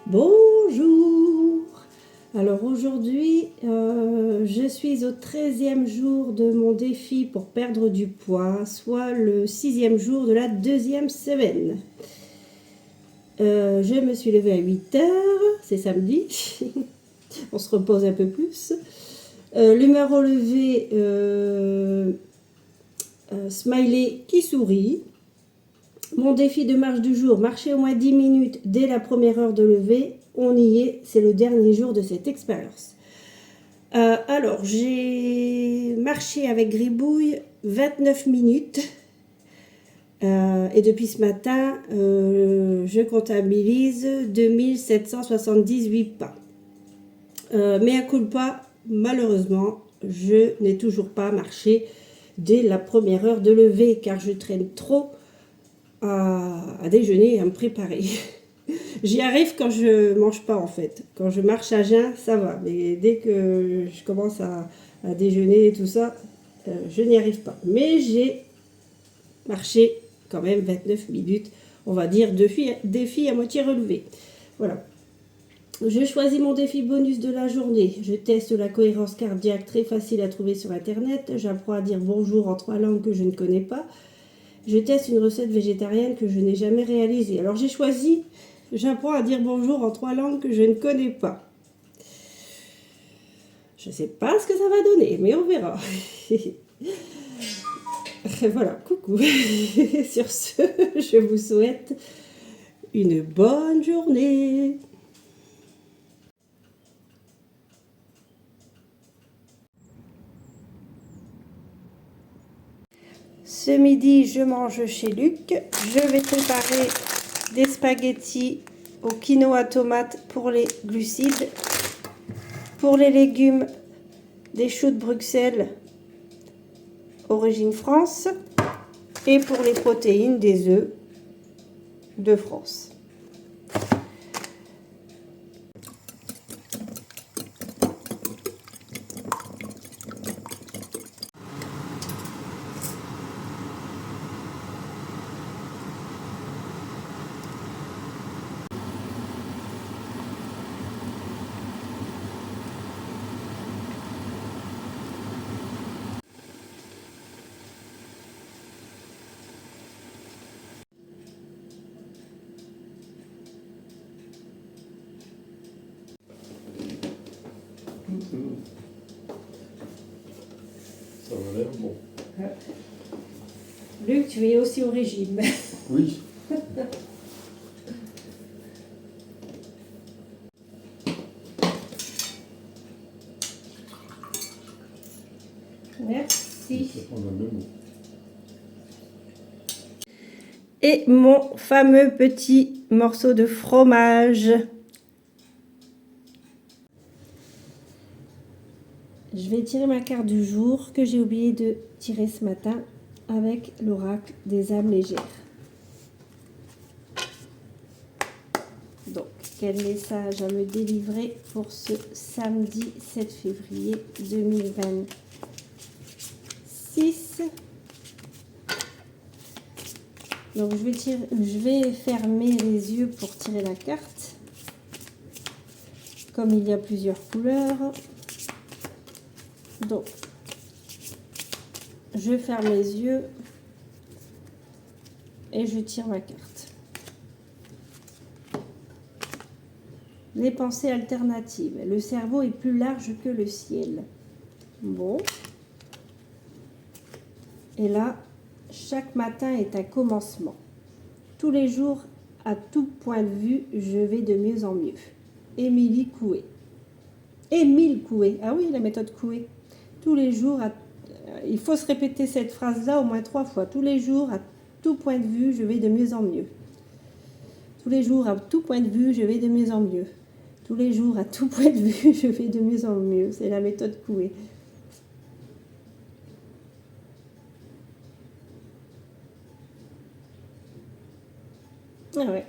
Bonjour! Alors aujourd'hui, je suis au 13e jour de mon défi pour perdre du poids, soit le 6e jour de la 2e semaine. Je me suis levée à 8 heures, c'est samedi, on se repose un peu plus. L'humeur au lever, smiley qui sourit. Mon défi de marche du jour, marcher au moins 10 minutes dès la première heure de lever. On y est, c'est le dernier jour de cette expérience. Alors, j'ai marché avec Gribouille 29 minutes. Et depuis ce matin, je comptabilise 2778 pas. Mais à culpa, malheureusement, je n'ai toujours pas marché dès la première heure de lever car je traîne trop à déjeuner et à me préparer. J'y arrive quand je mange pas en fait. Quand je marche à jeun, ça va. Mais dès que je commence à déjeuner et tout ça, je n'y arrive pas. Mais j'ai marché quand même 29 minutes. On va dire défi à moitié relevé. Voilà. Je choisis mon défi bonus de la journée. Je teste la cohérence cardiaque, très facile à trouver sur internet. J'apprends à dire bonjour en 3 langues que je ne connais pas. Je teste une recette végétarienne que je n'ai jamais réalisée. Alors j'ai choisi, j'apprends à dire bonjour en 3 langues que je ne connais pas. Je ne sais pas ce que ça va donner, mais on verra. Voilà, coucou. Sur ce, je vous souhaite une bonne journée. Ce midi, je mange chez Luc. Je vais préparer des spaghettis au quinoa tomate pour les glucides. Pour les légumes, des choux de Bruxelles, origine France. Et pour les protéines, des œufs de France. Ça m'a l'air bon. Luc, tu es aussi au régime. Oui. Merci. On a le mot. Et mon fameux petit morceau de fromage. Je vais tirer ma carte du jour que j'ai oublié de tirer ce matin avec l'oracle des âmes légères. Donc, quel message à me délivrer pour ce samedi 7 février 2026. Donc, je vais fermer les yeux pour tirer la carte. Comme il y a plusieurs couleurs. Donc, je ferme les yeux et je tire ma carte. Les pensées alternatives. Le cerveau est plus large que le ciel. Bon. Et là, chaque matin est un commencement. Tous les jours, à tout point de vue, je vais de mieux en mieux. Émilie Coué. Émile Coué. Ah oui, la méthode Coué. Tous les jours, il faut se répéter cette phrase-là au moins 3 fois. Tous les jours, à tout point de vue, je vais de mieux en mieux. Tous les jours, à tout point de vue, je vais de mieux en mieux. Tous les jours, à tout point de vue, je vais de mieux en mieux. C'est la méthode Coué. Ah ouais.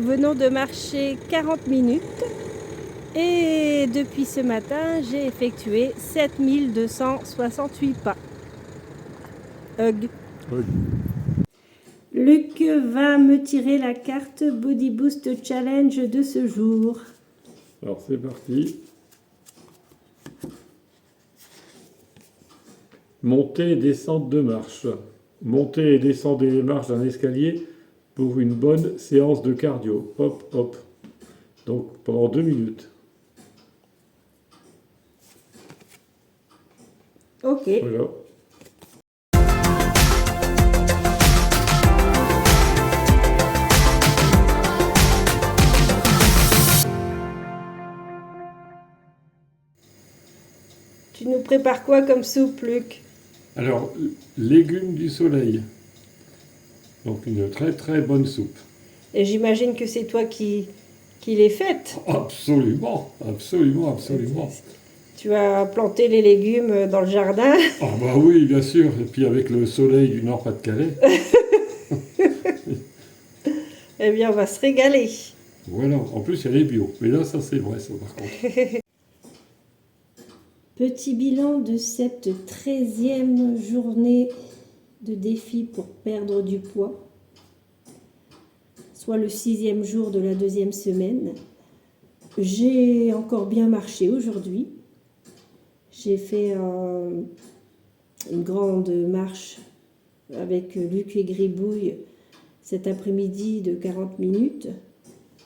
Nous venons de marcher 40 minutes et depuis ce matin, j'ai effectué 7268 pas. Hug. Oui. Luc va me tirer la carte Body Boost Challenge de ce jour. Alors c'est parti. Montée et descente de marche. Montez et descendez les marches d'un escalier pour une bonne séance de cardio. Hop, hop. Donc pendant 2 minutes. Ok. Voilà. Tu nous prépares quoi comme soupe, Luc? Alors, légumes du soleil. Donc une très très bonne soupe. Et j'imagine que c'est toi qui l'es faite. Absolument, absolument, absolument. Tu as planté les légumes dans le jardin. Ah bah oui, bien sûr. Et puis avec le soleil du Nord-Pas-de-Calais. Eh bien, on va se régaler. Voilà, en plus il y a les bio. Mais là, ça c'est vrai, ça par contre. Petit bilan de cette 13e journée de défi pour perdre du poids, soit le 6e jour de la 2e semaine. J'ai encore bien marché aujourd'hui. J'ai fait une grande marche avec Luc et Gribouille cet après-midi de 40 minutes,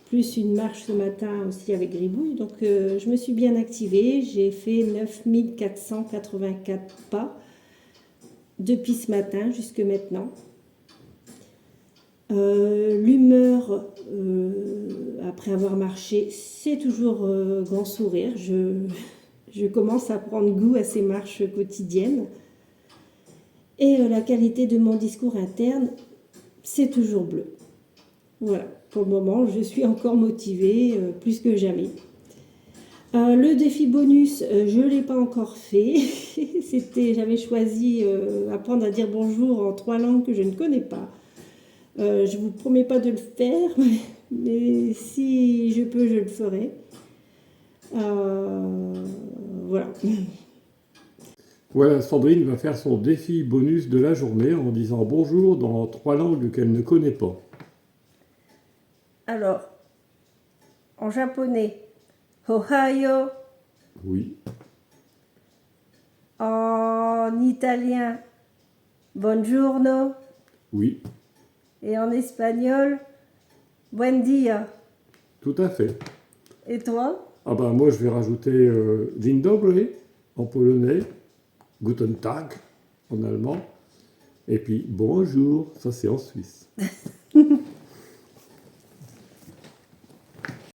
plus une marche ce matin aussi avec Gribouille. Donc je me suis bien activée, j'ai fait 9484 pas depuis ce matin jusque maintenant. L'humeur après avoir marché, c'est toujours grand sourire. Je commence à prendre goût à ces marches quotidiennes. Et la qualité de mon discours interne, c'est toujours bleu. Voilà, pour le moment, je suis encore motivée plus que jamais. Le défi bonus, je ne l'ai pas encore fait. J'avais choisi apprendre à dire bonjour en 3 langues que je ne connais pas. Je ne vous promets pas de le faire, mais si je peux, je le ferai. Voilà. Voilà, Sandrine va faire son défi bonus de la journée en disant bonjour dans 3 langues qu'elle ne connaît pas. Alors, en japonais, Ohayo. Oui, En italien, buongiorno. oui, Et en espagnol, buen dia. tout à fait. Et toi? Ah ben moi je vais rajouter Dzień dobry en polonais, Guten Tag en allemand, et puis bonjour, ça c'est en Suisse.